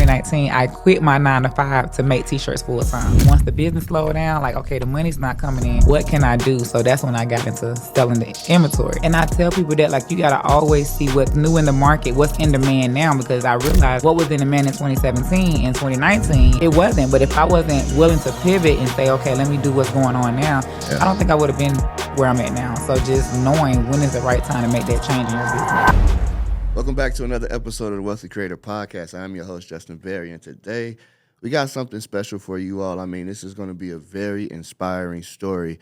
2019, I quit my 9 to 5 to make t-shirts full time. Once the business slowed down, like, okay, the money's not coming in. What can I do? So that's when I got into selling the inventory. And I tell people that, like, you gotta always see what's new in the market, what's in demand now, because I realized what was in demand in 2017 and 2019, it wasn't. But if I wasn't willing to pivot and say, okay, let me do what's going on now, I don't think I would have been where I'm at now. So just knowing when is the right time to make that change in your business. Welcome back to another episode of the Wealthy Creator Podcast. I'm your host, Justin Berry, and today we got something special for you all. I mean, this is going to be a very inspiring story.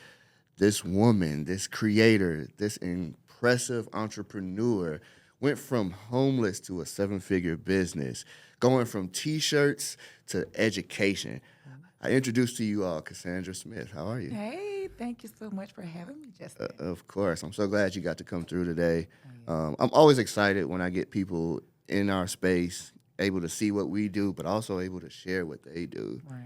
This woman, this creator, this impressive entrepreneur went from homeless to a 7-figure business, going from T-shirts to education. I introduce to you all Cassandra Smith. How are you? Hey, thank you so much for having me, Justin. Of course. I'm so glad you got to come through today. I'm always excited when I get people in our space able to see what we do, but also able to share what they do. Right.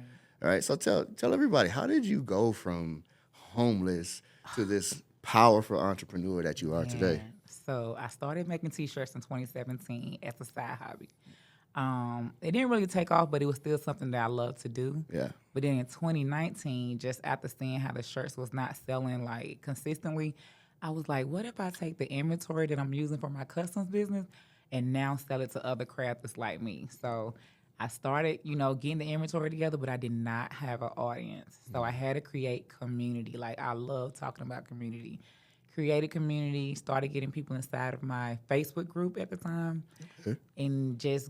All right. So tell everybody, how did you go from homeless to this powerful entrepreneur that you are today? So I started making t-shirts in 2017 as a side hobby. It didn't really take off, but it was still something that I loved to do. Yeah. But then in 2019, just after seeing how the shirts was not selling like consistently, I was like, what if I take the inventory that I'm using for my customs business and now sell it to other crafters like me? So I started, getting the inventory together, but I did not have an audience. So I had to create community. Like, I love talking about community. Created community, started getting people inside of my Facebook group at the time, and just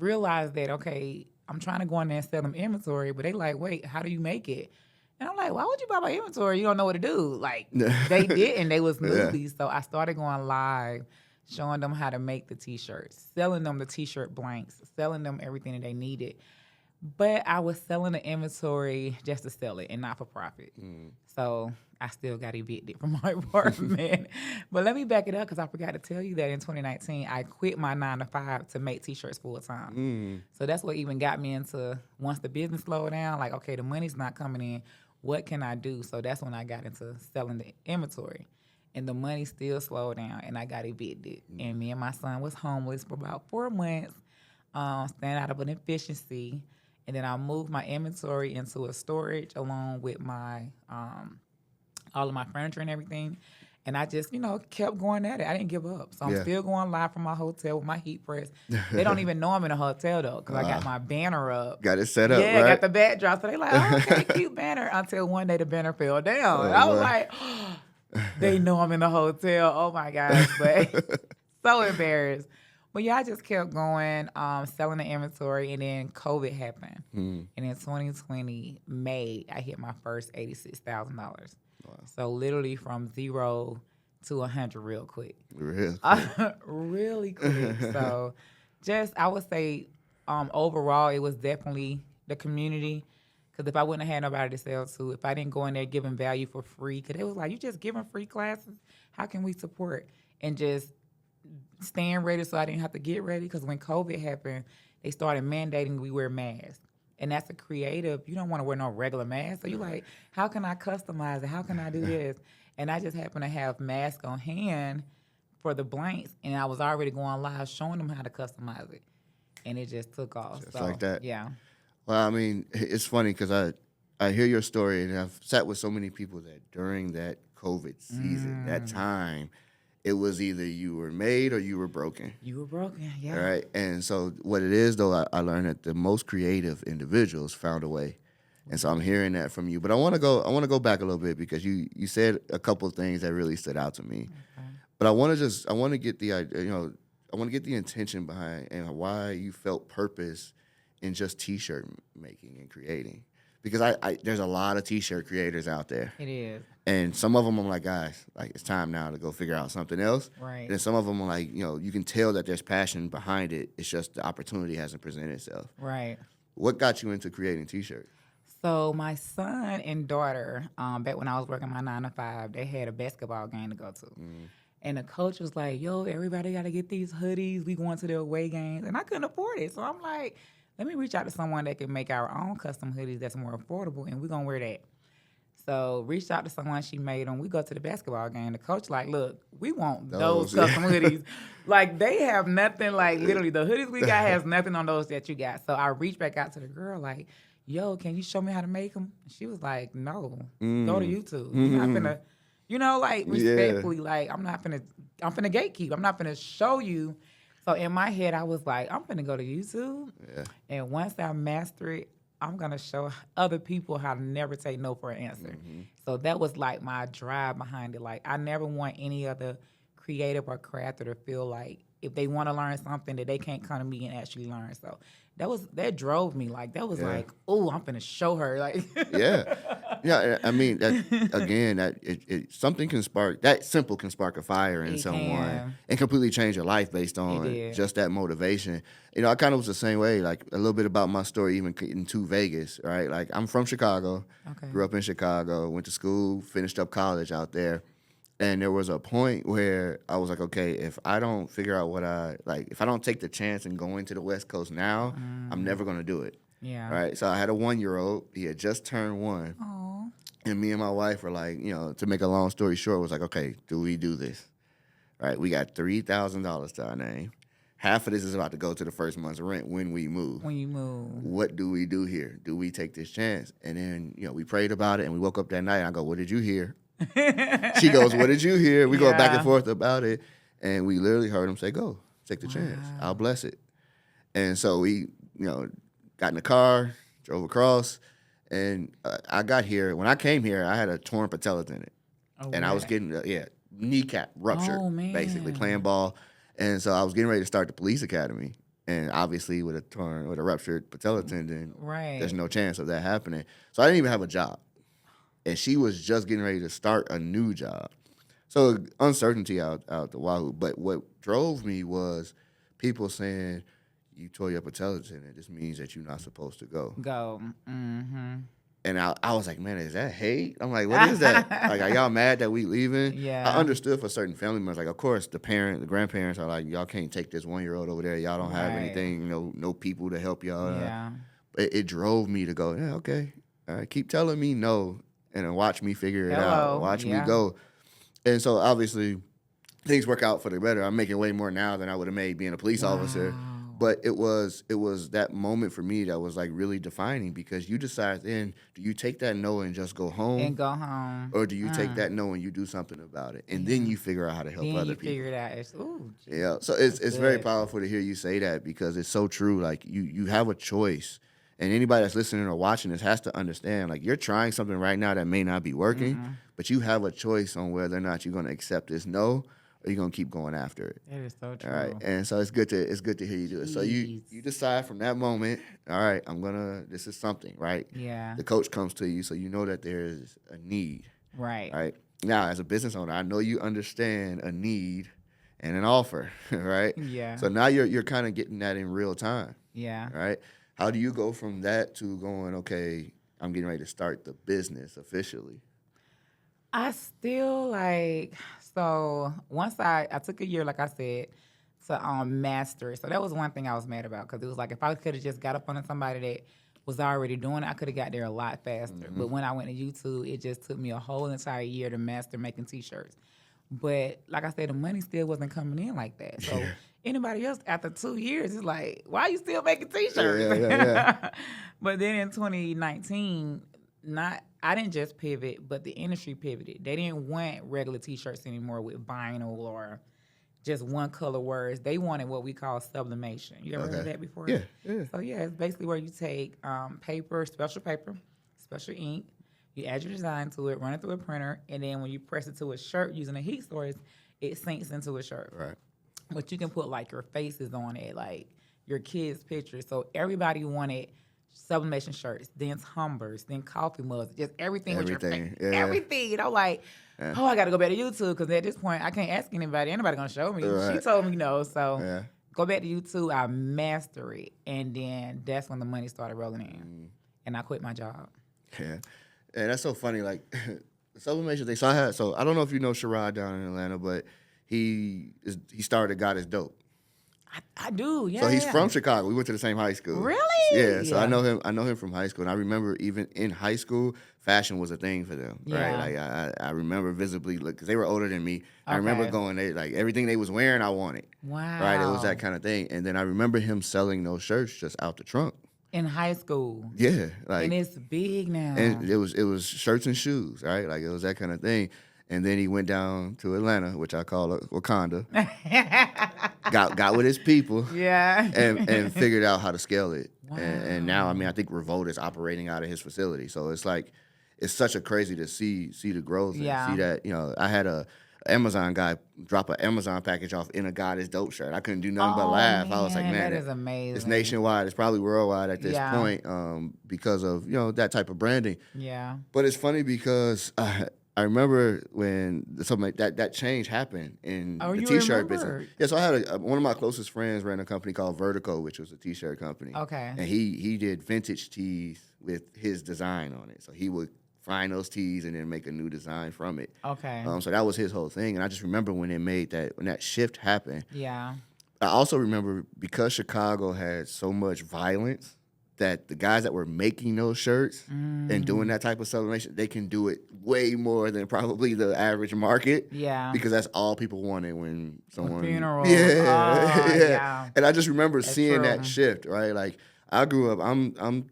realized that, okay, I'm trying to go in there and sell them inventory, but they like, wait, how do you make it? And I'm like, why would you buy my inventory? You don't know what to do. Like, they didn't. They was newbies. So I started going live, showing them how to make the T-shirts, selling them the T-shirt blanks, selling them everything that they needed. But I was selling the inventory just to sell it and not for profit. So I still got evicted from my apartment. But let me back it up because I forgot to tell you that in 2019, I quit my 9 to 5 to make T-shirts full time. So that's what even got me into, once the business slowed down, like, okay, the money's not coming in. What can I do? So that's when I got into selling the inventory. And the money still slowed down, and I got evicted. And me and my son was homeless for about 4 months, staying out of an efficiency. And then I moved my inventory into a storage along with my all of my furniture and everything. And I just, kept going at it. I didn't give up. So I'm still going live from my hotel with my heat press. They don't even know I'm in a hotel, though, because I got my banner up. Got it set up, yeah, right? I got the backdrop. So they like, oh, okay, cute banner. Until one day the banner fell down. I was like, they know I'm in the hotel. Oh, my gosh. But so embarrassed. But yeah, I just kept going, selling the inventory, and then COVID happened. And in 2020, May, I hit my first $86,000. Wow. So literally from 0 to 100 real quick. Really quick. So I would say overall, it was definitely the community. Because if I wouldn't have had nobody to sell to, if I didn't go in there giving value for free, because it was like, you just giving free classes? How can we support? And just staying ready so I didn't have to get ready, because when COVID happened, they started mandating we wear masks. And that's a creative. You don't want to wear no regular mask. So you're like, how can I customize it? How can I do this? And I just happened to have masks on hand for the blanks, and I was already going live showing them how to customize it. And it just took off. Just like that? Yeah. Well, I mean, it's funny because I hear your story, and I've sat with so many people that during that COVID season, that time, it was either you were made or you were broken. You were broken, yeah. All right. And so what it is, though, I learned that the most creative individuals found a way. And so I'm hearing that from you. But I want to go back a little bit, because you said a couple of things that really stood out to me. Okay. But I want to get the idea, I want to get the intention behind and why you felt purpose in just T-shirt making and creating. Because there's a lot of T-shirt creators out there. It is. And some of them I'm like, guys, like, it's time now to go figure out something else. Right. And some of them are like, you can tell that there's passion behind it. It's just the opportunity hasn't presented itself. Right. What got you into creating T-shirts? So my son and daughter, back when I was working my 9 to 5, they had a basketball game to go to. And the coach was like, yo, everybody got to get these hoodies. We going to the away games. And I couldn't afford it. So I'm like, let me reach out to someone that can make our own custom hoodies that's more affordable, and we're going to wear that. So reached out to someone, she made them. We go to the basketball game. The coach like, look, we want those Those, yeah. custom hoodies. Like they have nothing. Like literally, the hoodies we got has nothing on those that you got. So I reached back out to the girl like, yo, can you show me how to make them? She was like, no, go to YouTube. You're not finna, like Yeah. respectfully, like I'm finna gatekeep. I'm not finna show you. So in my head, I was like, I'm finna go to YouTube. Yeah. And once I master it, I'm gonna show other people how to never take no for an answer. So that was like my drive behind it. Like I never want any other creative or crafter to feel like if they want to learn something that they can't come to me and actually learn. So that drove me. Like that was like, oh, I'm gonna show her. Like Yeah. Yeah, I mean, that again, something can spark, that simple can spark a fire in It someone can. and completely change your life based on did. just that motivation. I kind of was the same way, like a little bit about my story, even getting to Vegas, right? Like, I'm from Chicago, Okay. grew up in Chicago, went to school, finished up college out there. And there was a point where I was like, okay, if I don't figure out if I don't take the chance and go into the West Coast now, I'm never going to do it. Yeah. Right. So I had a 1-year-old. He had just turned 1. Oh. And me and my wife were like, to make a long story short, was like, okay, do we do this? Right. We got $3,000 to our name. Half of this is about to go to the first month's rent when we move. When you move. What do we do here? Do we take this chance? And then, we prayed about it and we woke up that night and I go, what did you hear? She goes, what did you hear? We go back and forth about it. And we literally heard him say, go, take the chance. I'll bless it. And so we, got in the car, drove across, and I got here. When I came here, I had a torn patella tendon. And I was getting, kneecap ruptured, basically, playing ball. And so I was getting ready to start the police academy. And obviously with a ruptured patella tendon, there's no chance of that happening. So I didn't even have a job. And she was just getting ready to start a new job. So uncertainty out the wahoo. But what drove me was people saying, you tore your patella tendon. This means that you're not supposed to go. Mm-hmm. And I was like, man, is that hate? I'm like, what is that? Like, are y'all mad that we leaving? Yeah. I understood for certain family members, like, of course, the grandparents are like, y'all can't take this 1-year-old over there. Y'all don't have anything, no people to help y'all. Yeah. But it drove me to go, yeah, okay. All right, keep telling me no, and then watch me figure it out. Watch me go. And so, obviously, things work out for the better. I'm making way more now than I would have made being a police officer. But it was that moment for me that was like really defining, because you decide then, do you take that no and just go home? Or do you take that no and you do something about it? And then you figure out how to help other people. Figure it out. Yeah. So it's very powerful to hear you say that, because it's so true. Like you have a choice. And anybody that's listening or watching this has to understand, like, you're trying something right now that may not be working, but you have a choice on whether or not you're going to accept this no, or you're gonna keep going after it. That is so true. All right. And so it's good to hear you do it. So you decide from that moment, all right, this is something, right? Yeah. The coach comes to you, so you know that there's a need. Right. Right. Now, as a business owner, I know you understand a need and an offer, right? Yeah. So now you're kind of getting that in real time. Yeah. Right? How do you go from that to going, okay, I'm getting ready to start the business officially? I still so once I took a year, like I said, to master it. So that was one thing I was mad about, because it was like if I could have just got up under somebody that was already doing it, I could have got there a lot faster. But when I went to YouTube, it just took me a whole entire year to master making T-shirts. But like I said, the money still wasn't coming in like that. So anybody else after 2 years is like, why are you still making T-shirts? Yeah. But then in 2019, I didn't just pivot, but the industry pivoted. They didn't want regular T-shirts anymore with vinyl or just one color words. They wanted what we call sublimation. You ever heard of that before? Yeah. So it's basically where you take paper, special ink, you add your design to it, run it through a printer, and then when you press it to a shirt using a heat source, it sinks into a shirt. Right. But you can put like your faces on it, like your kids' pictures. So everybody wanted sublimation shirts, then tumbers, then coffee mugs, just everything with your face. Yeah. Everything. Like, I got to go back to YouTube, because at this point, I can't ask anybody. Anybody going to show me. Right. She told me no. So go back to YouTube. I master it. And then that's when the money started rolling in. And I quit my job. Yeah. And that's so funny. Like, the sublimation thing. So I don't know if you know Sherrod down in Atlanta, but he started God is Dope. I do. Yeah. So he's yeah. from Chicago. We went to the same high school. Really? Yeah. So Yeah. I know him. I know him from high school, and I remember even in high school, fashion was a thing for them. Right. Yeah. Like I remember visibly, because they were older than me. I remember Okay. going. They like everything they was wearing, I wanted. Wow. Right. It was that kind of thing. And then I remember him selling those shirts just out the trunk. In high school. Yeah. Like, And it's big now. and it was shirts and shoes. Right. Like it was that kind of thing. And then he went down to Atlanta, which I call Wakanda. got with his people. Yeah. and figured out how to scale it. Wow. And now, I mean, I think Revolt is operating out of his facility. So it's like, it's such a crazy to see the growth and Yeah. see that, I had a Amazon guy drop an Amazon package off in a God is Dope shirt. I couldn't do nothing but laugh. I was like, man, that is amazing. it's nationwide. It's probably worldwide at this Yeah. point because of, that type of branding. Yeah. But it's funny because I remember when something like that change happened in the you T-shirt remember? business. Yeah, so I had one of my closest friends ran a company called Vertico, which was a T-shirt company. Okay. And he did vintage tees with his design on it. So he would find those tees and then make a new design from it. Okay. So that was his whole thing. And I just remember when that shift happened. Yeah. I also remember because Chicago had so much violence, that the guys that were making those shirts and doing that type of sublimation, they can do it way more than probably the average market. Yeah. Because that's all people wanted when someone funeral. Yeah, Oh, yeah. yeah. And I just remember That's seeing true. that shift, right? Like I grew up,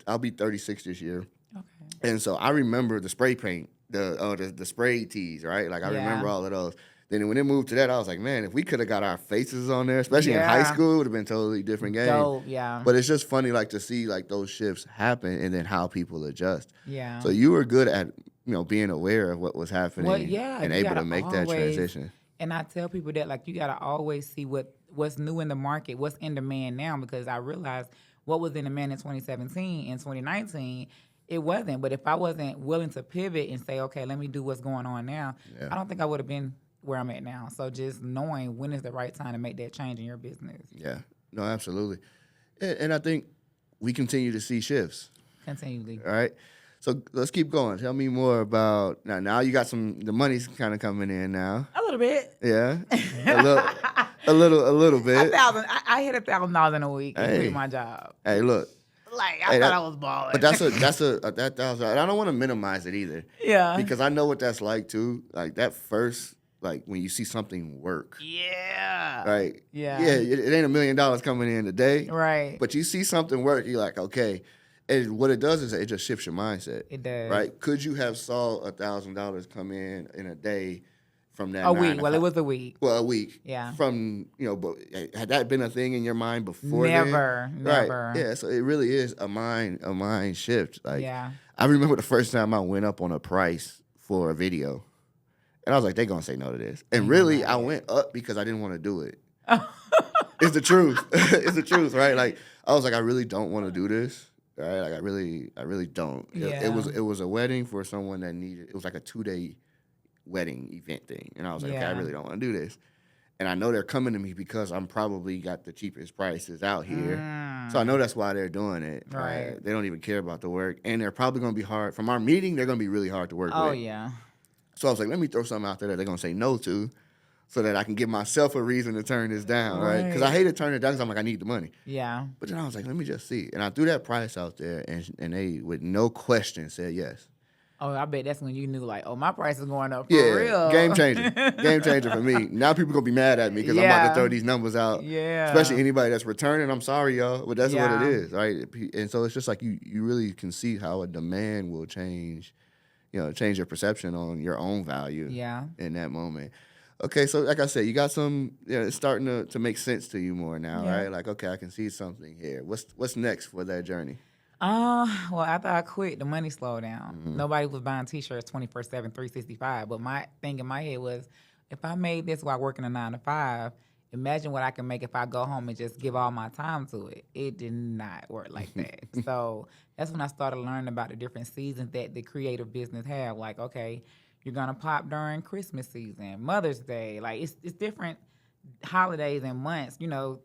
I'll be 36 this year. Okay. And so I remember the spray paint, the spray tees, right? Like I Yeah. remember all of those. Then when it moved to that, I was like, man, if we could have got our faces on there, especially in high Yeah. school, it would have been totally different game. Dope. Yeah. But it's just funny, like to see like those shifts happen and then how people adjust. Yeah. So you were good at being aware of what was happening, Well, yeah, and you able to gotta make that always- transition. And I tell people that like you gotta always see what's new in the market, what's in demand now, because I realized what was in demand in 2017 and 2019, it wasn't. But if I wasn't willing to pivot and say, okay, let me do what's going on now, Yeah. I don't think I would have been where I'm at now. So just knowing when is the right time to make that change in your business. Yeah, no, absolutely. And I think we continue to see shifts. Continually. All right. So let's keep going. Tell me more about now. You got the money's kind of coming in now. A little bit. Yeah, a little bit. I hit $1,000 in a week and Hey. quit my job. Hey, look. Like Hey, I was balling. But that $1,000. I don't want to minimize it either. yeah. Because I know what that's like too. Like that first, like when you see something work. Yeah. Right. Yeah. Yeah. It ain't $1 million coming in today. Right. But you see something work, you're like, okay. And what it does is it just shifts your mindset. It does. Right. Could you have saw $1,000 come in a day from that? A 9 week. to Well, 5? it was a week. Well, a week. Yeah. From but had that been a thing in your mind before? Never. then? Never. Right. Yeah. So it really is a mind shift. Like Yeah. I remember the first time I went up on a price for a video, and I was like, they're gonna say no to this. And really, I went up because I didn't want to do it. It's the truth. It's the truth, right? Like I was like, I really don't want to do this. Right? Like I really don't. Yeah. It was a wedding for someone that needed. It was like a 2-day wedding event thing, and I was like, okay, I Yeah. really don't want to do this. And I know they're coming to me because I'm probably got the cheapest prices out here. So I know that's why they're doing it. Right. They don't even care about the work. And they're probably going to be hard. From our meeting, they're going to be really hard to work Oh with. yeah. So I was like, let me throw something out there that they're going to say no to so that I can give myself a reason to turn this down, right? Because I Right. hate to turn it down because I'm like, I need the money. Yeah. But then I was like, let me just see. And I threw that price out there, and they, with no question, said yes. Oh, I bet that's when you knew like, oh, my price is going up for Yeah, real. game changer. Game changer for me. Now people going to be mad at me because I'm about Yeah. to throw these numbers out. Yeah. Especially anybody that's returning. I'm sorry, y'all, but that's Yeah. what it is, right? And so it's just like you really can see how a demand will change your perception on your own value Yeah. in that moment. Okay, so like I said, you got some, it's starting to make sense to you more now, Yeah. right? Like, okay, I can see something here. What's next for that journey? Well, after I quit, the money slowed down. Mm-hmm. Nobody was buying T-shirts 24/7, 365. But my thing in my head was, if I made this while working a 9 to 5, imagine what I can make if I go home and just give all my time to it. It did not work like that. So that's when I started learning about the different seasons that the creative business have. Like, okay, you're gonna pop during Christmas season, Mother's Day. Like it's different holidays and months,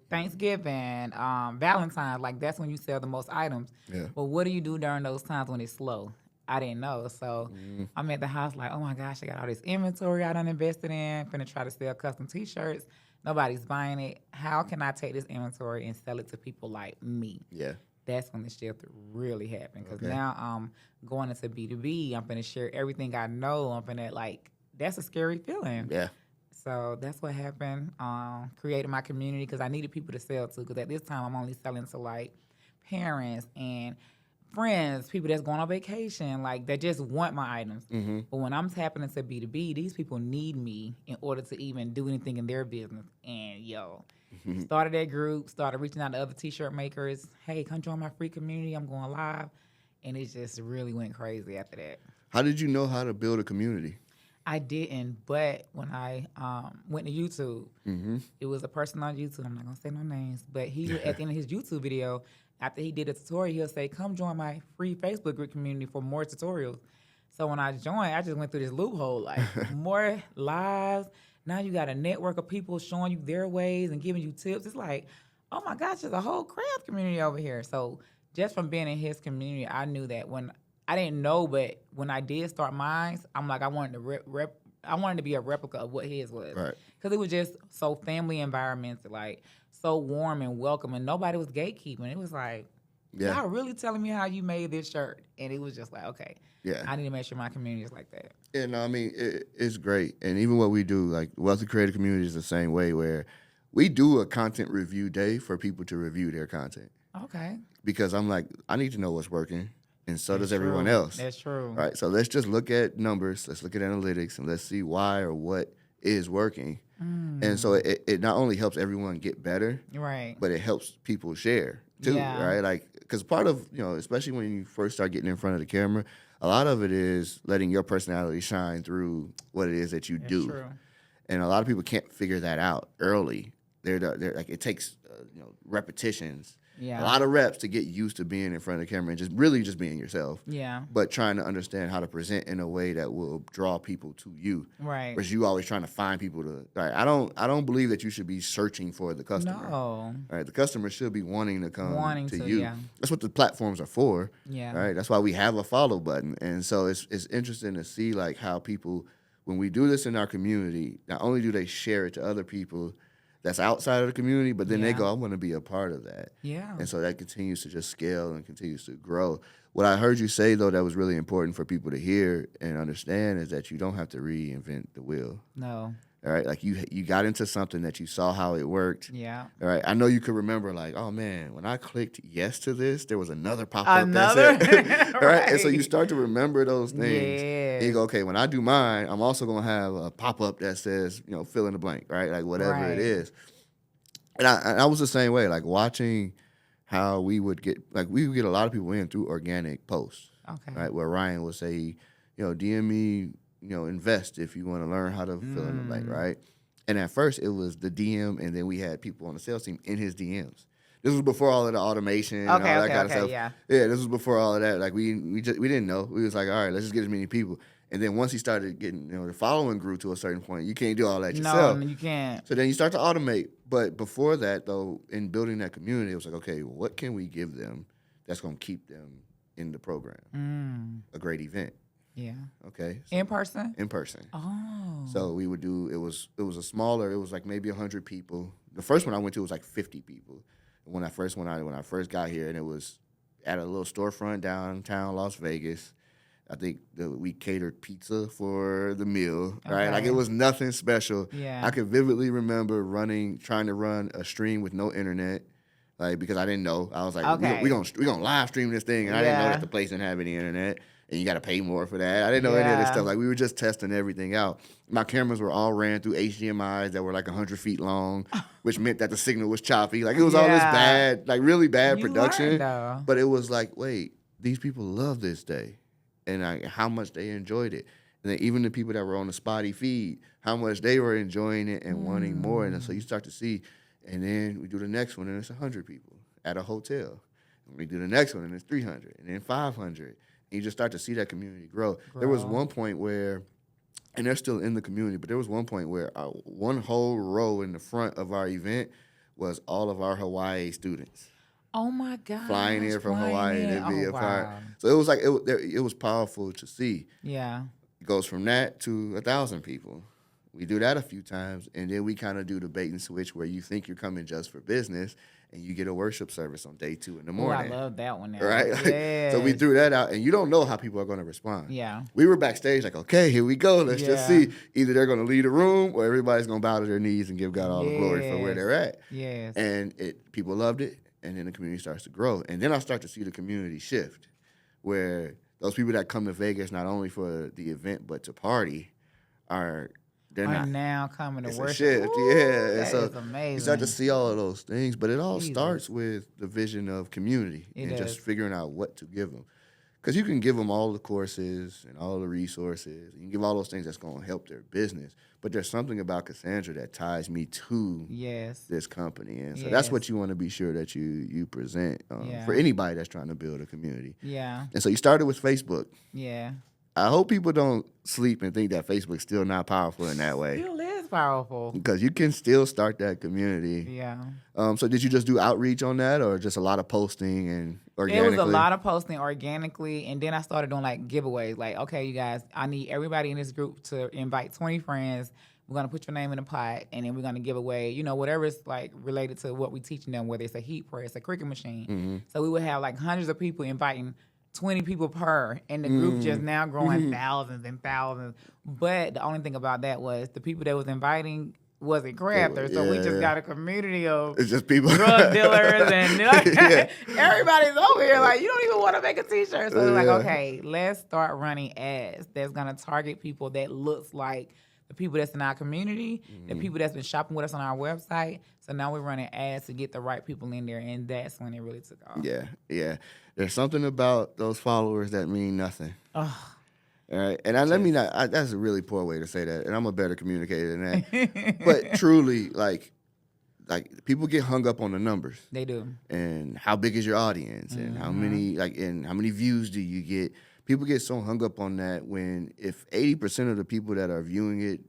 Thanksgiving, Valentine's, like that's when you sell the most items. Yeah. But what do you do during those times when it's slow? I didn't know. So I'm at the house like, oh my gosh, I got all this inventory I done invested in, finna try to sell custom T-shirts. Nobody's buying it. How can I take this inventory and sell it to people like me? Yeah. That's when the shift really happened. Because Okay. now I'm going into B2B. I'm going to share everything I know. I'm going to, like, that's a scary feeling. Yeah. So that's what happened. Created my community because I needed people to sell to. Because at this time, I'm only selling to, like, parents and friends, people that's going on vacation, like, that just want my items. Mm-hmm. But when I'm tapping into B2B, these people need me in order to even do anything in their business. And, started that group, started reaching out to other T-shirt makers. Hey, come join my free community. I'm going live. And it just really went crazy after that. How did you know how to build a community? I didn't, but when I went to YouTube, it was a person on YouTube. I'm not going to say no names, but he, at the end of his YouTube video, after he did a tutorial, he'll say, come join my free Facebook group community for more tutorials. So when I joined, I just went through this loophole, like more lives. Now you got a network of people showing you their ways and giving you tips. It's like, oh my gosh, there's a whole craft community over here. So just from being in his community, I knew that when I didn't know, but when I did start mine, I'm like, I wanted to I wanted to be a replica of what his was, Right. Because it was just so family environmental, like so warm and welcoming. Nobody was gatekeeping. It was like, y'all really telling me how you made this shirt, and it was just like, okay, I need to make sure my community is like that. Yeah, no, I mean, it's great. And even what we do, like Wealthy Creator Community is the same way, where we do a content review day for people to review their content. Okay. Because I'm like, I need to know what's working, and so does everyone true. else. That's true. Right, so let's just look at numbers, let's look at analytics, and let's see why or what is working. And so it not only helps everyone get better, right, but it helps people share too, right? Like, because part of, especially when you first start getting in front of the camera, a lot of it is letting your personality shine through what it is that you do. True. And a lot of people can't figure that out early. They're like, it takes repetitions, a lot of reps to get used to being in front of the camera and just being yourself. Yeah. But trying to understand how to present in a way that will draw people to you. Right. Whereas you always trying to find people to. Right. I don't believe that you should be searching for the customer. No. Right. The customer should be wanting to come to you. Yeah. That's what the platforms are for. Yeah. Right. That's why we have a follow button. And so it's interesting to see like how people, when we do this in our community, not only do they share it to other people that's outside of the community, but then they go, I want to be a part of that. Yeah. And so that continues to just scale and continues to grow. What I heard you say, though, that was really important for people to hear and understand is that you don't have to reinvent the wheel. No. All right? Like, you got into something that you saw how it worked. Yeah. All right? I know you could remember, like, oh, man, when I clicked yes to this, there was another pop-up Another? that said, all right? And so you Right. start to remember those things. Yeah. And you go, okay, when I do mine, I'm also going to have a pop-up that says, fill in the blank, right? Like, whatever it is. And I was the same way, like watching how we would get a lot of people in through organic posts. Okay. Right, where Ryan would say, DM me, invest if you want to learn how to fill in the blank, right? And at first it was the DM, and then we had people on the sales team in his DMs. This was before all of the automation and all that kind of stuff. Yeah, this was before all of that. Like we didn't know. We was like, all right, let's just get as many people. And then once he started getting, the following grew to a certain point, you can't do all that yourself. No, you can't. So then you start to automate. But before that, though, in building that community, it was like, okay, what can we give them that's going to keep them in the program? A great event. Yeah. Okay. So in person? In person. Oh. So we would do, it was a smaller, it was like maybe 100 people. The first one I went to was like 50 people. When I first got here, and it was at a little storefront downtown Las Vegas. I think we catered pizza for the meal, right? Like, it was nothing special. Yeah. I could vividly remember trying to run a stream with no internet, like, because I didn't know. I was like, we gonna live stream this thing, and I didn't know that the place didn't have any internet, and you got to pay more for that. I didn't know any of this stuff. Like, we were just testing everything out. My cameras were all ran through HDMIs that were like 100 feet long, which meant that the signal was choppy. Like, it was all this bad, like really bad production. But it was like, wait, these people love this day. And how much they enjoyed it. And then even the people that were on the spotty feed, how much they were enjoying it and wanting more. And so you start to see, and then we do the next one, and it's 100 people at a hotel. And we do the next one, and it's 300, and then 500. And you just start to see that community grow. There was one point where, and they're still in the community, but there was one point where one whole row in the front of our event was all of our Hawaii students. Oh my God! Flying in from Hawaii to be a part. Wow. So it was like it was powerful to see. Yeah. It goes from that to 1,000 people. We do that a few times, and then we kind of do the bait and switch where you think you're coming just for business, and you get a worship service on day 2 in the Oh, I morning. love that one now. Right? So we Yes. threw that out, and you don't know how people are going to respond. Yeah. We were backstage like, okay, here we go. Let's just Yeah. see. Either they're going to leave the room or everybody's going to bow to their knees and give God all the glory for where Yes. they're at. Yes. And people loved it, and then the community starts to grow. And then I start to see the community shift, where those people that come to Vegas not only for the event but to party they're not now coming to it's worship. a shift, Ooh, yeah. And that so is amazing. you start to see all of those things, but it all Jesus. starts with the vision of community It and does. just figuring out what to give them. Because you can give them all the courses and all the resources. And you can give all those things that's going to help their business. But there's something about Cassandra that ties me to Yes. this company. And so Yes. that's what you want to be sure that you present Yeah. for anybody that's trying to build a community. Yeah. And so you started with Facebook. Yeah. I hope people don't sleep and think that Facebook's still not powerful in that way. Still is powerful. Because you can still start that community. Yeah. So did you just do outreach on that, or just a lot of posting and organically? It was a lot of posting organically, and then I started doing like giveaways. Like, okay, you guys, I need everybody in this group to invite 20 friends. We're gonna put your name in a pot, and then we're gonna give away, whatever is like related to what we're teaching them, whether it's a heat press, a cricket machine. Mm-hmm. So we would have like hundreds of people inviting 20 people per, and the group just now growing thousands and thousands. But the only thing about that was the people that was inviting wasn't crafters, so we just got a community of It's just people, drug dealers, and Yeah. everybody's over here like, you don't even want to make a t-shirt. So like, Yeah. okay, let's start running ads that's gonna target people that looks like the people that's in our community, the people that's been shopping with us on our website. So now we're running ads to get the right people in there, and that's when it really took off. Yeah. There's something about those followers that mean nothing. Ugh. All right, and that's a really poor way to say that, and I'm a better communicator than that. But truly, like people get hung up on the numbers. They do. And how big is your audience, and how many views do you get? People get so hung up on that when if 80% of the people that are viewing it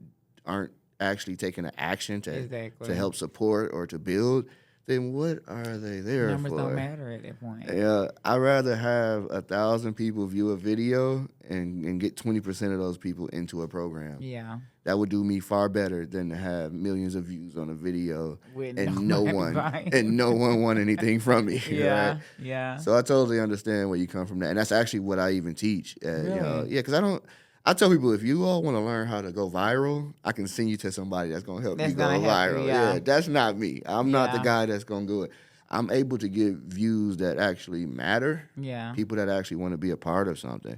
aren't actually taking an action to help support or to build, then what are they there Numbers for? don't matter at that point. Yeah, I'd rather have 1,000 people view a video and get 20% of those people into a program. Yeah. That would do me far better than to have millions of views on a video With and no one buying. want anything from me. Yeah. Right? Yeah. So I totally understand where you come from that, and that's actually what I even teach. Really? Because I tell people, if you all want to learn how to go viral, I can send you to somebody that's going to help you go viral. Yeah, that's not me. I'm not the guy that's going to do it. I'm able to give views that actually matter. Yeah. People that actually want to be a part of something.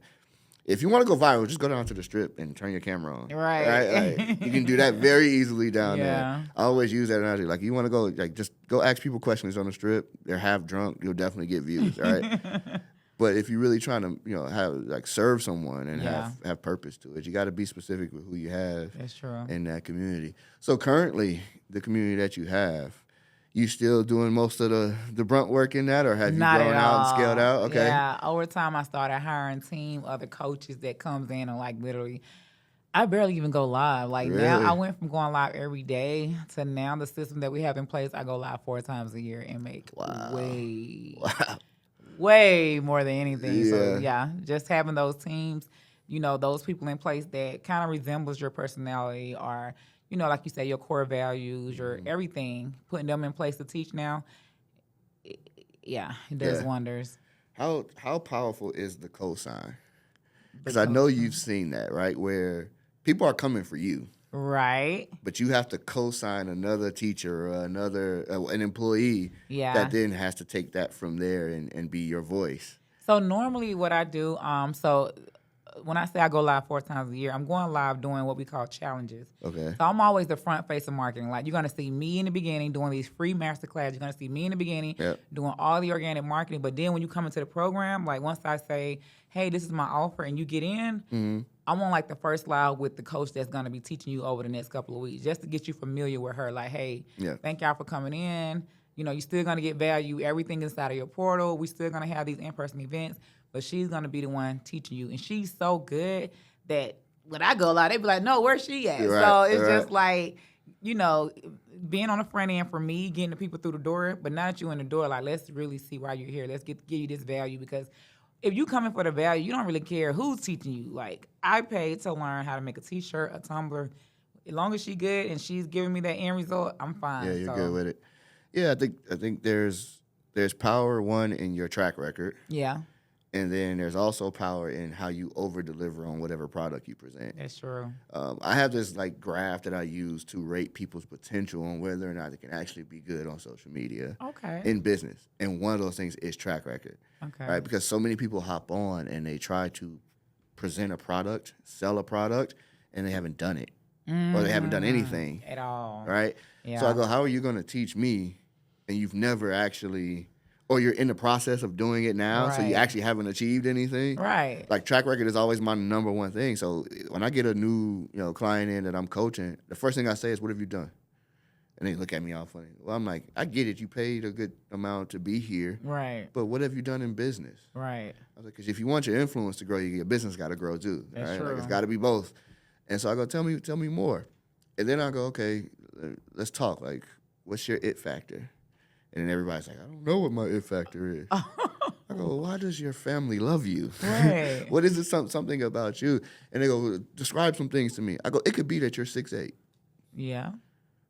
If you want to go viral, just go down to the Strip and turn your camera on. Right. Like, you can do that very easily down Yeah. there. I always use that analogy. Like, you want to go, just go ask people questions on the Strip. They're half drunk. You'll definitely get views, right? But if you're really trying to, have serve someone and have purpose to it, you got to be specific with who you have That's true. in that community. So currently, the community that you have, you still doing most of the brunt work in that, or have you Not grown at out and all. scaled out? Okay. Yeah. Over time, I started hiring a team, other coaches that comes in and like literally, I barely even go live. Like now, Really? I went from going live every day to now the system that we have in place, I go live 4 times a year and make way more than anything. So yeah, just having those teams, those people in place that kind of resembles your personality or, like you say, your core values, your everything, putting them in place to teach now. It does wonders. How powerful is the cosign? Because I know you've seen that, right? Where people are coming for you. Right. But you have to co-sign another teacher or an employee that then has to take that from there and be your voice. So normally what I do, so when I say I go live 4 times a year, I'm going live doing what we call challenges. Okay. So I'm always the front face of marketing. Like, you're going to see me in the beginning doing these free masterclass. You're going to see me in the beginning doing all the organic marketing. But then when you come into the program, like once I say, hey, this is my offer, and you get in, I'm on like the first live with the coach that's going to be teaching you over the next couple of weeks just to get you familiar with her. Like, hey, thank y'all for coming in. You're still going to get value. Everything inside of your portal. We're still going to have these in-person events. But she's going to be the one teaching you. And she's so good that when I go live, they be like, no, where's she at? Right, so it's just like, being on the front end for me, getting the people through the door. But now that you're in the door, like, let's really see why you're here. Let's give you this value. Because if you coming for the value, you don't really care who's teaching you. Like, I paid to learn how to make a T-shirt, a tumbler. as long as she good and she's giving me that end result, I'm fine. Yeah, you're so, good with it. Yeah, I think there's power, one, in your track record, Yeah, and then there's also power in how you over deliver on whatever product you present. that's true. I have this like graph that I use to rate people's potential on whether or not they can actually be good on social media Okay. in business, and one of those things is track record, Okay. right? Because so many people hop on and they try to present a product, sell a product, and they haven't done it, or they haven't done anything. At all. Right? Yeah. So I go, how are you going to teach me and you've never actually, or you're in the process of doing it now, so you Right. actually haven't achieved anything? Right. Like track record is always my number one thing. So when I get a new, client in that I'm coaching, the first thing I say is, what have you done? And they look at me all funny. Well, I'm like, I get it. You paid a good amount to be here, Right. but what have you done in business? Right. I was like, because if you want your influence to grow, your business got to grow too. That's right? Like, true. it's got to be both. And so I go, tell me more. And then I go, okay, let's talk. Like, what's your it factor? And then everybody's like, I don't know what my it factor is. I go, why does your family love you? Right. What is it, something about you? And they go, describe some things to me. I go, it could be that you're 6'8". Yeah.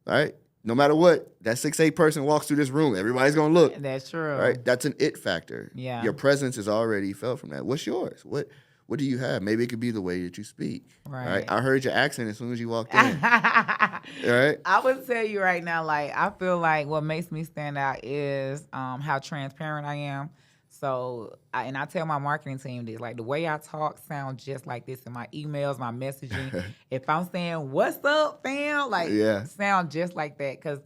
All right? No matter what, that 6'8" person walks through this room, everybody's going to look. That's true. Right? That's an it factor. Yeah. Your presence is already felt from that. What's yours? What do you have? Maybe it could be the way that you speak. Right. I heard your accent as soon as you walked in. Right? I would tell you right now, like, I feel like what makes me stand out is how transparent I am. So, I tell my marketing team this, like, the way I talk sounds just like this in my emails, my messaging. If I'm saying, what's up, fam? Like, Yeah. sound just like that. Because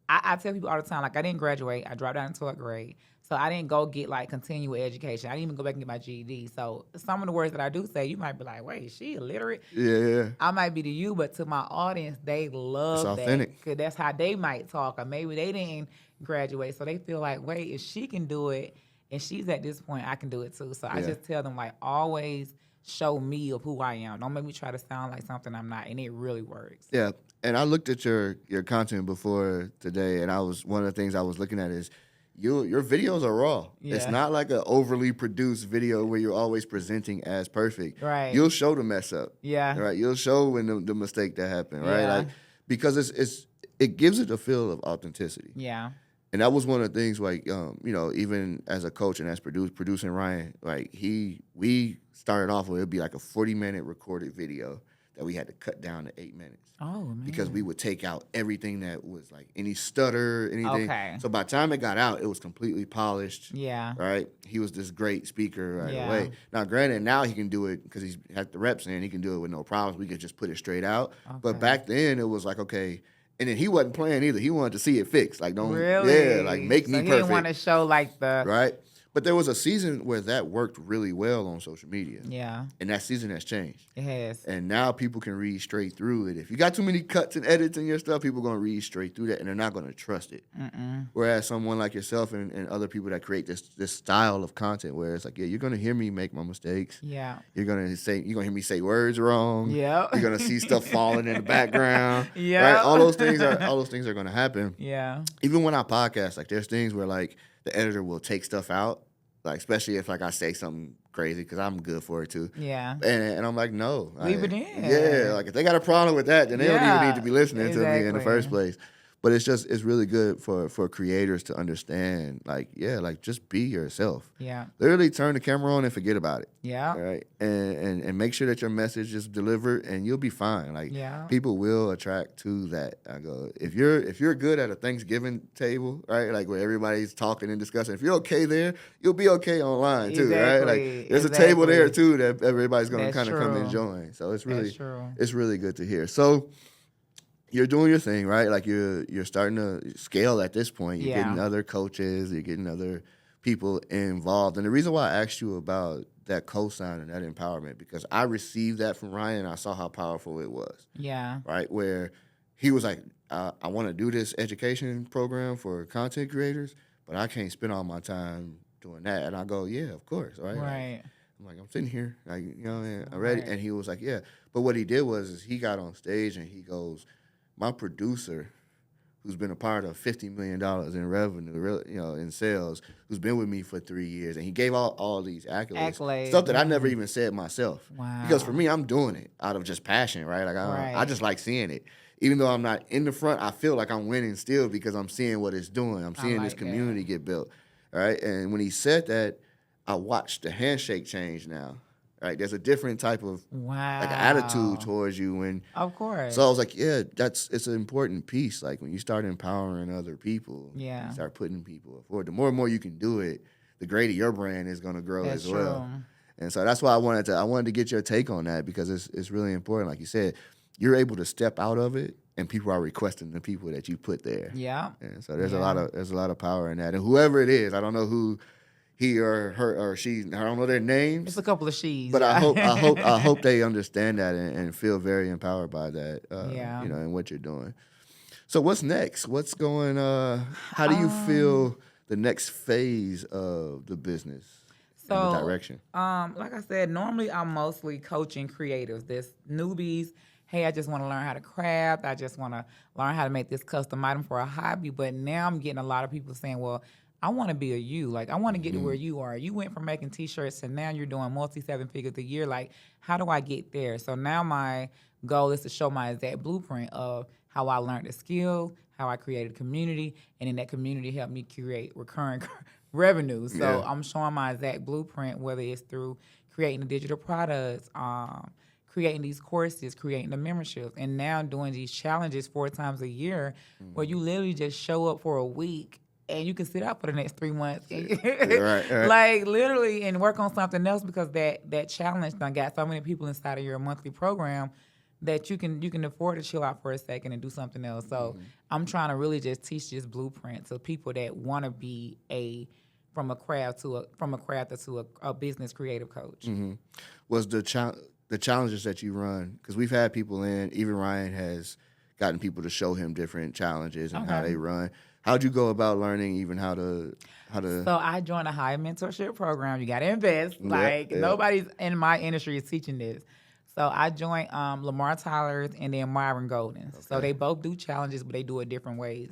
I tell people all the time, like, I didn't graduate. I dropped out in 12th grade. So I didn't go get, like, continual education. I didn't even go back and get my GED. So some of the words that I do say, you might be like, wait, is she illiterate? Yeah. I might be to you, but to my audience, they love It's that. authentic. Because that's how they might talk. Or maybe they didn't graduate. So they feel like, wait, if she can do it and she's at this point, I can do it too. So I just tell them, like, always show me of who I am. Don't make me try to sound like something I'm not. And it really works. Yeah. And I looked at your content before today, and one of the things I was looking at is your videos are raw. Yeah. It's not like an overly produced video where you're always presenting as perfect. Right. You'll show the mess up. Yeah. Right. You'll show when the mistake that happened. Right. Yeah. Like, because it gives it a feel of authenticity. Yeah. And that was one of the things, like, even as a coach and as producing Ryan, like, we started off with, it'd be like a 40-minute recorded video that we had to cut down to 8 minutes. Oh, man. Because we would take out everything that was like any stutter, anything. Okay. So by the time it got out, it was completely polished. Yeah. Right? He was this great speaker right Yeah. away. Now, granted, now he can do it because he's had the reps in. He can do it with no problems. We could just put it straight out. But Okay. back then, it was like, okay. And then he wasn't playing either. He wanted to see it fixed. Like, don't, Really? yeah, like, make So me he perfect. didn't want to show, like, the... Right? But there was a season where that worked really well on social media. Yeah, And that season has changed. it has. And now people can read straight through it. If you got too many cuts and edits in your stuff, people are going to read straight through that, and they're not going to trust it. Whereas someone like yourself and other people that create this style of content where it's like, yeah, you're going to hear me make my mistakes. Yeah. You're going to hear me say words wrong. Yep. You're going to see stuff falling in the background. Yep. Right? All those things are going to happen. Yeah. Even when I podcast, like, there's things where, like, the editor will take stuff out. Like, especially if, like, I say something crazy, because I'm good for it too. Yeah. And I'm like, no. Leave it in. Yeah, like, if they got a problem with that, then they don't even need to be listening to me in the exactly. first place. But it's really good for creators to understand, like, yeah, like, just be yourself. Yeah. Literally turn the camera on and forget about it. Yeah. All right. And make sure that your message is delivered, and you'll be fine. Like, Yeah. people will attract to that. I go, if you're good at a Thanksgiving table, right? Like, where everybody's talking and discussing, if you're okay there, you'll be okay online too, right? Exactly. Like, there's a table there Exactly. too that everybody's gonna That's kind of come true. and join. So it's That's true. really good to hear. So you're doing your thing, right? Like, you're starting to scale at this point. You're Yeah. getting other coaches, you're getting other people involved. And the reason why I asked you about that cosign and that empowerment, because I received that from Ryan, and I saw how powerful it was, Yeah. right? Where he was like, I want to do this education program for content creators, but I can't spend all my time doing that. And I go, yeah, of course, right? Right. I'm like, I'm sitting here, like, I'm ready. Right. And he was like, yeah. But what he did was he got on stage and he goes, my producer, who's been a part of $50 million in revenue, in sales, who's been with me for 3 years, and he gave all these accolades, stuff that I never even said myself. Wow. Because for me, I'm doing it out of just passion, right? Like, I Right. just like seeing it. even though I'm not in the front, I feel like I'm winning still because I'm seeing what it's doing. I'm seeing this like community that. get built. All right. And when he said that, I watched the handshake change now. Right. There's a different type of like attitude Wow. towards you when Of so I course. was like, yeah, it's an important piece. Like when you start empowering other people, you Yeah, start putting people forward. The more and more you can do it, the greater your brand is going to grow that's as well. true. And so that's why I wanted to get your take on that because it's really important. Like you said, you're able to step out of it, and people are requesting the people that you put there. Yeah. And so Yeah. there's a lot of power in that. And whoever it is, I don't know who he or her or she, I don't know their It's names, a couple of she's, but yeah. I hope they understand that and feel very empowered by that. Yeah. You know, and what you're doing. So what's next? What's going? How do you Um, feel the next phase of the business and the so, direction? like I said, normally I'm mostly coaching creatives. There's newbies. Hey, I just want to learn how to craft. I just want to learn how to make this custom item for a hobby. But now I'm getting a lot of people saying, well, I want to be a you. Like, I want to get to where you are. You went from making t-shirts to now you're doing multi seven figures a year. Like, how do I get there? So now my goal is to show my exact blueprint of how I learned the skill, how I created a community, and then that community helped me create recurring revenue. Yeah. So I'm showing my exact blueprint, whether it's through creating the digital products, creating these courses, creating the memberships, and now doing these challenges 4 times a year where you literally just show up for a week and you can sit out for the next 3 months and Right. like literally and work on something else because that challenge done got so many people inside of your monthly program that you can afford to chill out for a second and do something else. So I'm trying to really just teach this blueprint to people that want to be from a craft to a business creative coach. Was the challenges that you run? Because we've had people in. Even Ryan has gotten people to show him different challenges and how Okay. they run. How'd you go about learning even how to? So I joined a high mentorship program. You got to invest. Yeah, Like yeah. nobody's in my industry is teaching this. So I joined Lamar Tyler's and then Myron Golden's. So Okay. they both do challenges, but they do it different ways.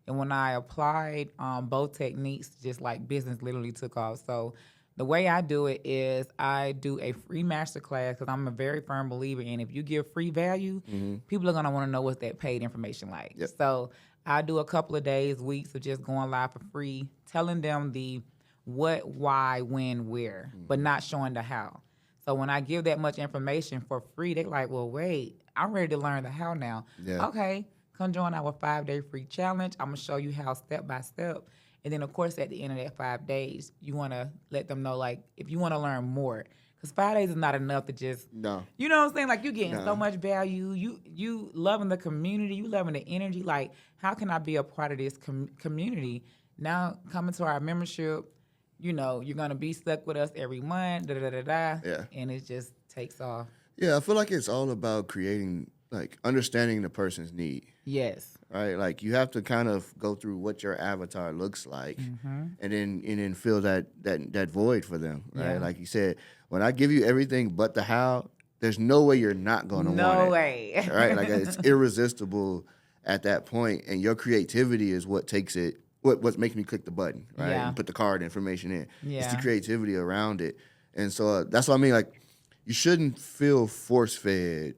And when I applied both techniques, just like business literally took off. So the way I do it is I do a free master class because I'm a very firm believer in if you give free value, people are gonna want to know what's that paid information like. Yep. So I do a couple of days, weeks of just going live for free, telling them the what, why, when, where, but not showing the how. So when I give that much information for free, they're like, well, wait, I'm ready to learn the how now. Yeah. Okay, come join our 5-day free challenge. I'm going to show you how step by step. And then, of course, at the end of that 5 days, you want to let them know, like, if you want to learn more. Because 5 days is not enough to just, No. you know what I'm saying? Like, you're getting No. so much value. You loving the community. You loving the energy. Like, how can I be a part of this community? Now, coming to our membership, you know, you're going to be stuck with us every month, Yeah. and it just takes off. Yeah, I feel like it's all about creating, like, understanding the person's need, Yes. right? Like, you have to kind of go through what your avatar looks like, and then fill that void for them, right? Yeah. Like you said, when I give you everything but the how, there's no way you're not going to want No it, way. right? Like, it's irresistible at that point, and your creativity is what takes it. What makes me click the button, right? Yeah. And put the card information in. It's the Yeah. creativity around it, and so that's what I mean. Like, you shouldn't feel force fed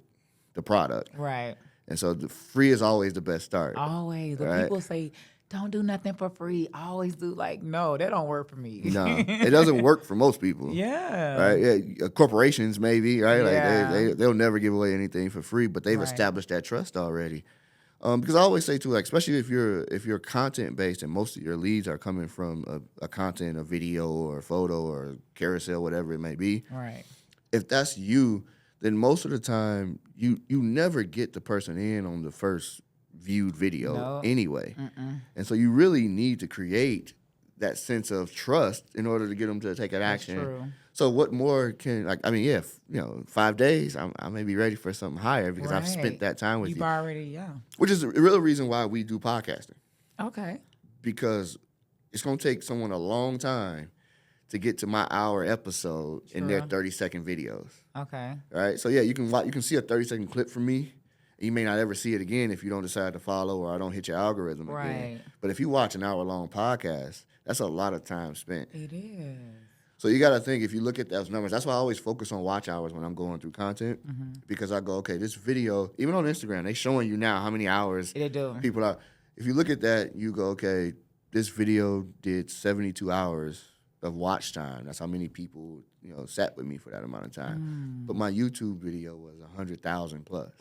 the product. Right. And so the free is always the best start. Always. When Right. people say, don't do nothing for free, I always do like, no, that don't work for me. No, it doesn't work for most people. Yeah. Right? Yeah, corporations maybe, right? Yeah. Like they'll never give away anything for free, but they've Right. established that trust already. Because I always say too, like especially if you're content based and most of your leads are coming from a content, a video or a photo or a carousel, whatever it may be. Right. If that's you, then most of the time you never get the person in on the first viewed video No. anyway. And so you really need to create that sense of trust in order to get them to take an That's action. true. So what more can, like, I mean, yeah, 5 days, I may be ready for something higher because I've spent Right. that time with You've you, already, yeah. which is the real reason why we do podcasting, Okay. because it's going to take someone a long time to get to my hour episode in their True. 30-second videos. Okay. Right, so yeah, you can see a 30-second clip from me. You may not ever see it again if you don't decide to follow or I don't hit your algorithm again. Right. But if you watch an hour-long podcast, that's a lot of time spent. It is. So you got to think, if you look at those numbers, that's why I always focus on watch hours when I'm going through content, because I go, okay, this video, even on Instagram, they showing you now how many hours They do. people are. If you look at that, you go, okay, this video did 72 hours of watch time. That's how many people, sat with me for that amount of time. But my YouTube video was 100,000 plus.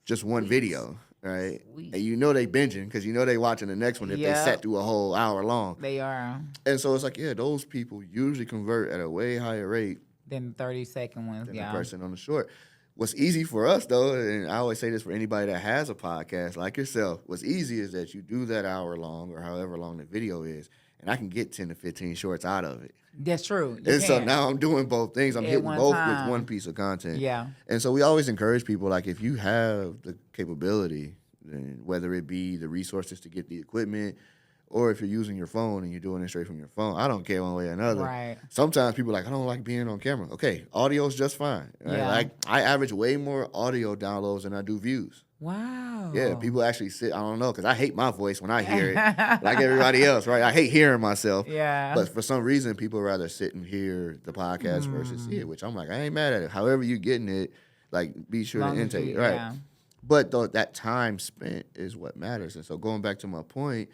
Just one video, right? Sweet. And they binging because they watching the next one if they sat through a whole hour long. They are. And so it's like, those people usually convert at a way higher rate Than the 30-second ones, than the person on the short. What's easy for us, though, and I always say this for anybody that has a podcast like yourself, what's easy is that you do that hour long or however long the video is, and I can get 10 to 15 shorts out of it. That's true. And so now I'm doing both things. I'm hitting both time. with one piece of content. Yeah. And so we always encourage people, like, if you have the capability, then whether it be the resources to get the equipment, or if you're using your phone and you're doing it straight from your phone, I don't care one way or another. Right. Sometimes people are like, I don't like being on camera. Okay, audio's just fine. Right? Yeah. Like, I average way more audio downloads than I do views. Wow. Yeah, people actually sit, I don't know, because I hate my voice when I hear it, like everybody else, right? I hate hearing myself. Yeah. But for some reason, people rather sit and hear the podcast versus see it, which I'm like, I ain't mad at it. However you're getting it, like, be sure to intake it, right? Yeah. But that time spent is what matters. And so going back to my point,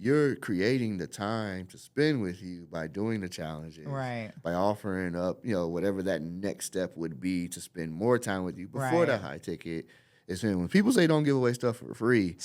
you're creating the time to spend with you by doing the challenges, Right. by offering up, whatever that next step would be to spend more time with you before the high ticket is in. When people say don't give away stuff for free,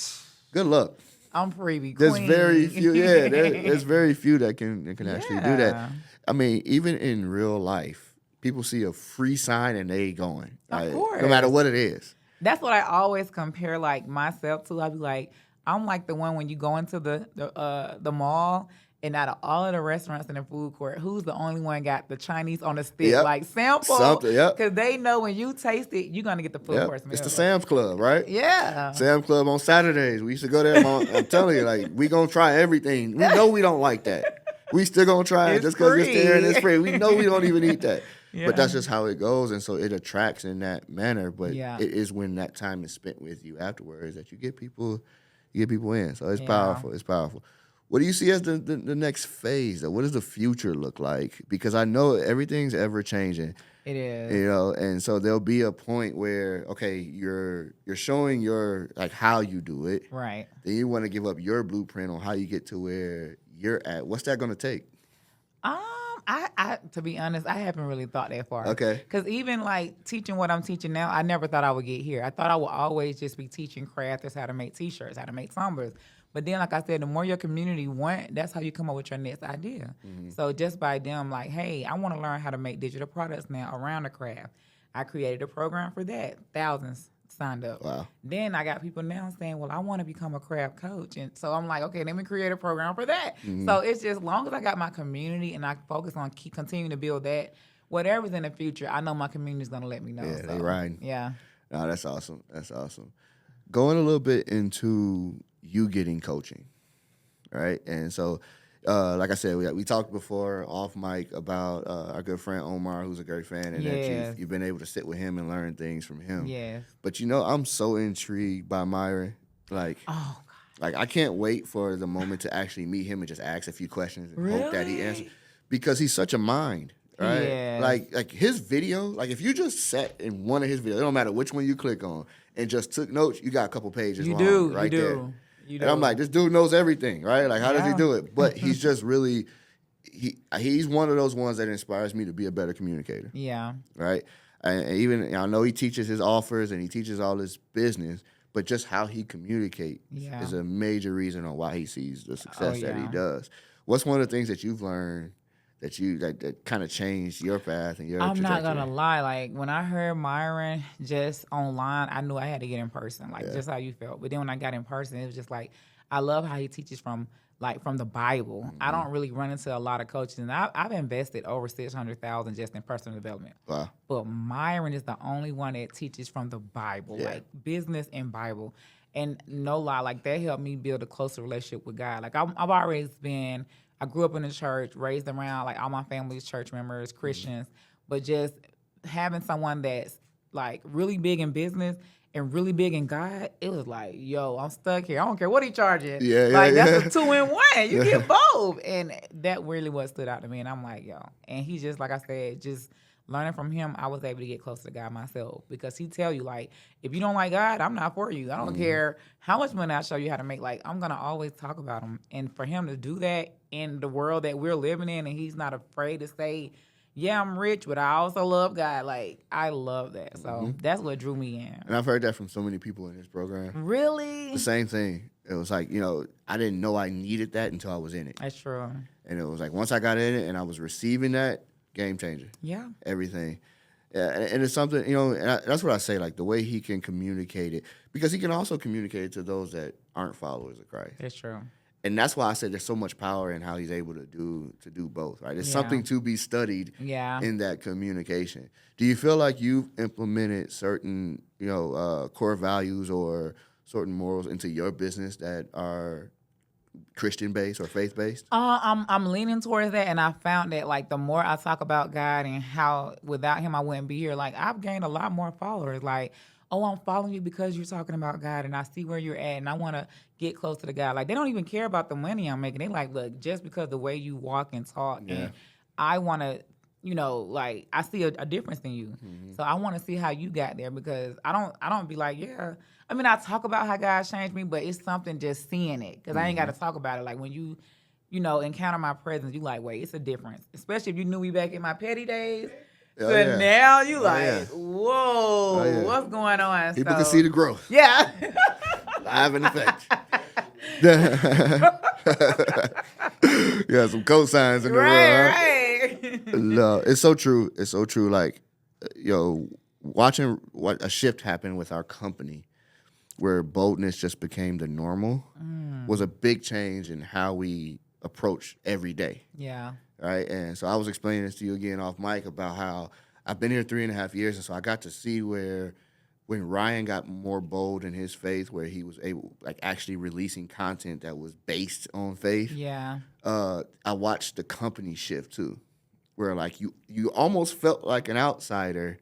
good luck. I'm freebie There's queen. very few, there's very few that can actually do that. I mean, even in real life, people see a free sign and they going. Of course. No matter what it is. That's what I always compare like myself to. I'd be like, I'm like the one when you go into the mall and out of all of the restaurants in the food court, who's the only one got the Chinese on the stick? Yep. Like sample. Something, yep. Because they know when you taste it, you're going to get the full course meal. It's the Sam's Club, right? Yeah. Sam's Club on Saturdays. We used to go there. I'm telling you, like, we going to try everything. We know we don't like that. We still going to try it just because it's there and it's free. We know we don't even eat that. Yeah. But that's just how it goes. And so it attracts in that manner. But Yeah. it is when that time is spent with you afterwards that you get people in. So it's Yeah. powerful. It's powerful. What do you see as the next phase, though? What does the future look like? Because I know everything's ever changing. It is. And so there'll be a point where, okay, you're showing your, like, how you do it. Right. Then you want to give up your blueprint on how you get to where you're at. What's that going to take? I to be honest, I haven't really thought that far. Okay. Because even like teaching what I'm teaching now, I never thought I would get here. I thought I would always just be teaching crafters how to make T-shirts, how to make tumblers. But then, like I said, the more your community want, that's how you come up with your next idea. So just by them, like, hey, I want to learn how to make digital products now around the craft. I created a program for that. Thousands signed up. Wow. Then I got people now saying, well, I want to become a craft coach. And so I'm like, okay, let me create a program for that. So it's just, long as I got my community and I focus on continuing to build that, whatever's in the future, I know my community's going to let me know. Yeah, so, they riding. Yeah. No, that's awesome. That's awesome. Going a little bit into you getting coaching, right? And so, like I said, we talked before off mic about our good friend Omar, who's a great fan, and that you've been able to sit with him and learn things from him. Yes. But I'm so intrigued by Myron. Like, Oh, God. like I can't wait for the moment to actually meet him and just ask a few questions and hope that he Really? answers, because he's such a mind. Right, Yes. like his video, like if you just sat in one of his videos, it don't matter which one you click on, and just took notes, you got a couple pages. You long do. right You do. there. You And I'm like, this dude knows everything, right? Like, how does he Yeah. do it? But he's just really, he's one of those ones that inspires me to be a better communicator, Yeah. right? And even I know he teaches his offers and he teaches all this business, but just how he communicates Yeah. is a major reason on why he sees the success that he yeah. does. What's one of the things that you've learned that kind of changed your path and your I'm trajectory? not gonna lie. Like when I heard Myron just online, I knew I had to get in person. Like just how you felt. But then when I got in person, it was just like I love how he teaches from the Bible. I don't really run into a lot of coaches, and I've invested over $600,000 just in personal development. Wow. But Myron is the only one that teaches from the Bible, like business and Bible. And no lie, like that helped me build a closer relationship with God. Like I've always been. I grew up in the church, raised around like all my family's church members, Christians, but just having someone that's like really big in business and really big in God, it was like, yo, I'm stuck here. I don't care what he charging. Yeah, yeah, Like, yeah. that's a 2-in-1. You get both. And that really what stood out to me. And I'm like, yo. And he just, like I said, just learning from him, I was able to get closer to God myself. Because he tell you, like, if you don't like God, I'm not for you. I don't care how much money I show you how to make. Like, I'm going to always talk about him. And for him to do that in the world that we're living in, and he's not afraid to say, yeah, I'm rich, but I also love God. Like, I love that. So that's what drew me in. And I've heard that from so many people in this program. Really? The same thing. It was like, I didn't know I needed that until I was in it. That's true. And it was like, once I got in it and I was receiving that, game changer. Yeah. Everything. Yeah, and it's something, that's what I say, like the way he can communicate it, because he can also communicate it to those that aren't followers of Christ. That's true. And that's why I said there's so much power in how he's able to do both, right? It's something to be studied in that communication. Do you feel like you've implemented certain, core values or certain morals into your business that are Christian-based or faith-based? I'm leaning towards that, and I found that like the more I talk about God and how without him I wouldn't be here, like I've gained a lot more followers. Like, oh, I'm following you because you're talking about God, and I see where you're at, and I want to get closer to God. Like, they don't even care about the money I'm making. They like, look, just because the way you walk and talk, and I want to, like I see a difference in you. So I want to see how you got there, because I don't be like, yeah. I mean, I talk about how God changed me, but it's something just seeing it, because I ain't got to talk about it. Like when you encounter my presence, you like, wait, it's a difference. Especially if you knew me back in my petty days. So now you whoa, what's going on? People can see the growth. Yeah. Live in effect. Yeah, some cosigns in the room. Right. No, it's so true. It's so true. Like, watching what a shift happened with our company, where boldness just became the normal, was a big change in how we approach every day. Yeah. Right. And so I was explaining this to you again off mic about how I've been here 3.5 years. And so I got to see where when Ryan got more bold in his faith, where he was able, like, actually releasing content that was based on faith. Yeah. I watched the company shift too, where like you almost felt like an outsider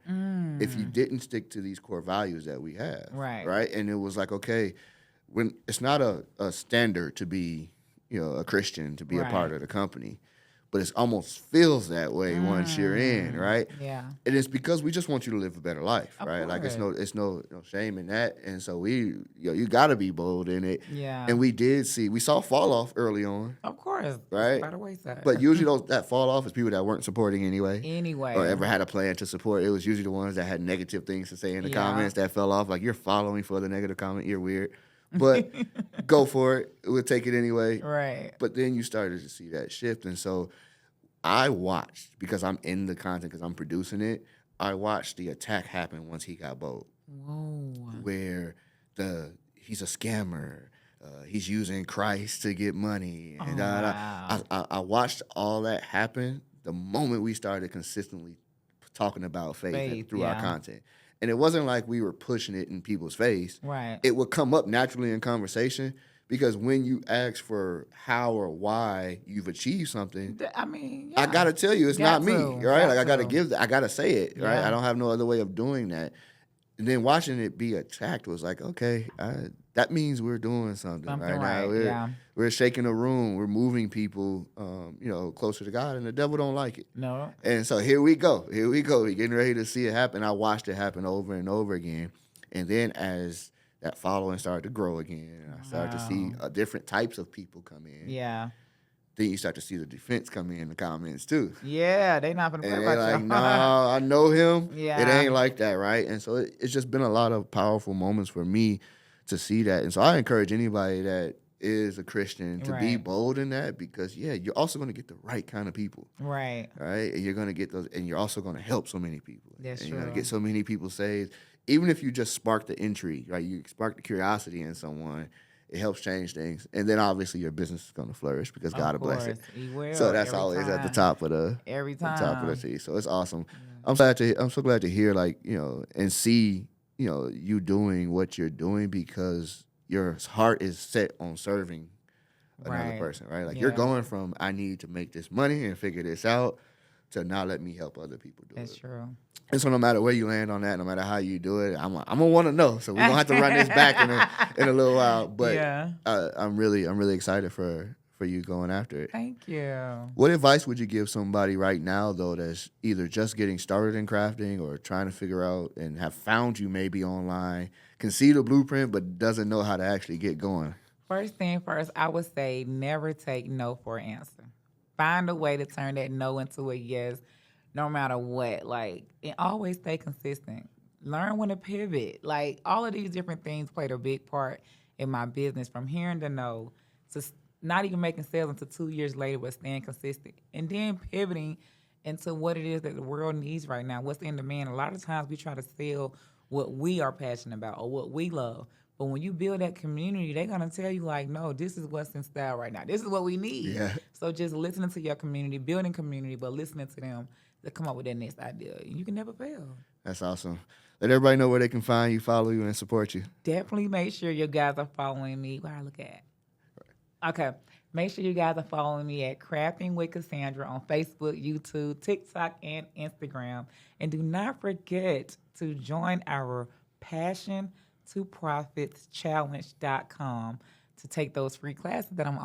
if you didn't stick to these core values that we have. Right. Right. And it was like, okay, when it's not a standard to be, a Christian, to be a part of the company, but it almost feels that way once you're in, right? Yeah. And it's because we just want you to live a better life, Of right? Like, it's course. no shame in that. And so you got to be bold in it. Yeah. And we saw fall off early on. Of course. Right? By the wayside. But usually that fall off is people that weren't supporting anyway. Anyway. Or ever had a plan to support. It was usually the ones that had negative things to say in the comments that fell off. Like, you're following for the negative comment. You're weird. But go for it. We'll take it anyway. Right. But then you started to see that shift. And so I watched, because I'm in the content, because I'm producing it, I watched the attack happen once he got bold. Whoa. Where he's a scammer. He's using Christ to get money. And wow. I watched all that happen the moment we started consistently talking about faith through our content. And it wasn't like we were pushing it in people's face. Right. It would come up naturally in conversation, because when you ask for how or why you've achieved something, I mean, I gotta tell you, it's not me, right? Like, I gotta say it, right? Yeah. I don't have no other way of doing that. And then watching it be attacked was like, okay, that means we're doing something right now. We're shaking a room. We're moving people, closer to God, and the devil don't like it. No. And so here we go. We're getting ready to see it happen. I watched it happen over and over again. And then as that following started to grow again, I started to see different types of people come in. Yeah. Then you start to see the defense come in the comments too. Yeah, they not gonna play And about they're like, you. no, I know him. Yeah. It ain't like that, right? And so it's just been a lot of powerful moments for me to see that. And so I encourage anybody that is a Christian to be bold in that, because, you're also going to get the right kind of people. Right. Right? And you're going to get those, and you're also going to help so many people. That's and true. You're going to get so many people saved. Even if you just spark the intrigue, right? You spark the curiosity in someone, it helps change things. And then obviously your business is going to flourish, because God will bless it. He will. So that's always at the top of the every time. the top of the tea. So it's awesome. Yeah. I'm so glad to hear, like, and see, you doing what you're doing, because your heart is set on serving another person, right? Like, you're going from, I need to make this money and figure this out, to now let me help other people do That's it. true. And so no matter where you land on that, no matter how you do it, I'm gonna want to know. So we're gonna have to run this back in a little while. But Yeah. I'm really excited for you going after it. Thank you. What advice would you give somebody right now though that's either just getting started in crafting or trying to figure out and have found you maybe online, can see the blueprint but doesn't know how to actually get going? First thing first, I would say never take no for an answer. Find a way to turn that no into a yes, no matter what. Like, and always stay consistent. Learn when to pivot. Like, all of these different things played a big part in my business, from hearing the no to not even making sales until 2 years later, but staying consistent. And then pivoting into what it is that the world needs right now, what's in demand. A lot of times we try to sell what we are passionate about or what we love. But when you build that community, they're gonna tell you like, no, this is what's in style right now. This is what we need. Yeah. So just listening to your community, building community, but listening to them to come up with that next idea. You can never fail. That's awesome. Let everybody know where they can find you, follow you, and support you. Definitely make sure you guys are following me. Where I look at. Okay. Make sure you guys are following me at Crafting with Cassandra on Facebook, YouTube, TikTok, and Instagram. And do not forget to join our Passion to Profits Challenge.com to take those free classes that I'm